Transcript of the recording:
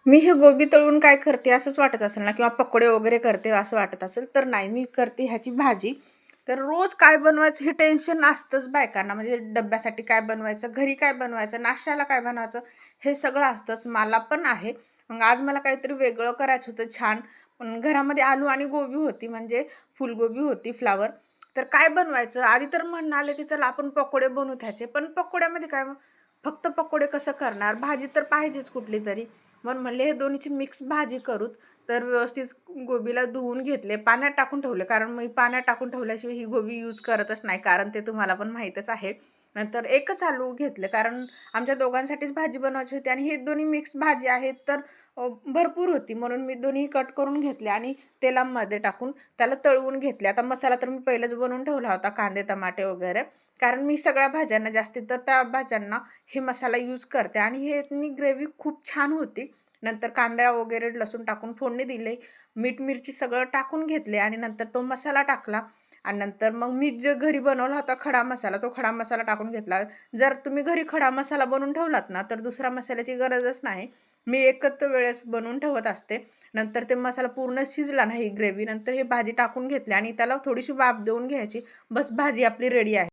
मी हे गोबी तळून काय करते असंच वाटत असेल ना, किंवा पकोडे वगैरे करते असं वाटत असेल, तर नाही, मी करते ह्याची भाजी. तर रोज काय बनवायचं हे टेन्शन असतंच बायकांना, म्हणजे डब्यासाठी काय बनवायचं, घरी काय बनवायचं, नाश्त्याला काय बनवायचं, हे सगळं असतंच. मला पण आहे. मग आज मला काहीतरी वेगळं करायचं होतं छान. पण घरामध्ये आलू आणि गोबी होती, म्हणजे फुलगोबी होती, फ्लावर. तर काय बनवायचं? आधी तर म्हणाले, की चला आपण पकोडे बनवू त्याचे. पण पकोड्यामध्ये काय, फक्त पकोडे कसं करणार? भाजी तर पाहिजेच कुठलीतरी. म्हणून म्हणले हे दोन्हीची मिक्स भाजी करूत. तर व्यवस्थित गोबीला धुवून घेतले, पाण्यात टाकून ठेवले, कारण मी पाण्यात टाकून ठेवल्याशिवाय ही गोबी यूज करतच नाही, कारण ते तुम्हाला पण माहीतच आहे. नंतर एकच आलू घेतले, कारण आमच्या दोघांसाठीच भाजी बनवायची होती आणि हे दोन्ही मिक्स भाजी आहेत, तर भरपूर होती, म्हणून मी दोन्ही कट करून घेतले आणि तेलामध्ये टाकून त्याला तळवून घेतले. आता मसाला तर मी पहिलेच बनवून ठेवला होता, कांदे टमाटे वगैरे, कारण मी सगळ्या भाज्यांना जास्तीत तर त्या भाज्यांना हे मसाला यूज करते आणि ह्यानी ग्रेव्ही खूप छान होती. नंतर कांदा वगैरे लसूण टाकून फोडणी दिली, मीठ मिरची सगळं टाकून घेतले आणि नंतर तो मसाला टाकला आणि नंतर मग मी जे घरी बनवला होता खडा मसाला, तो खडा मसाला टाकून घेतला. जर तुम्ही घरी खडा मसाला बनवून ठेवलात ना, तर दुसऱ्या मसाल्याची गरजच नाही. मी एकच वेळेस बनवून ठेवत असते. नंतर ते मसाला पूर्ण शिजला नाही ग्रेव्ही, नंतर हे भाजी टाकून घेतली आणि त्याला थोडीशी वाफ देऊन घ्यायची. बस, भाजी आपली रेडी आहे.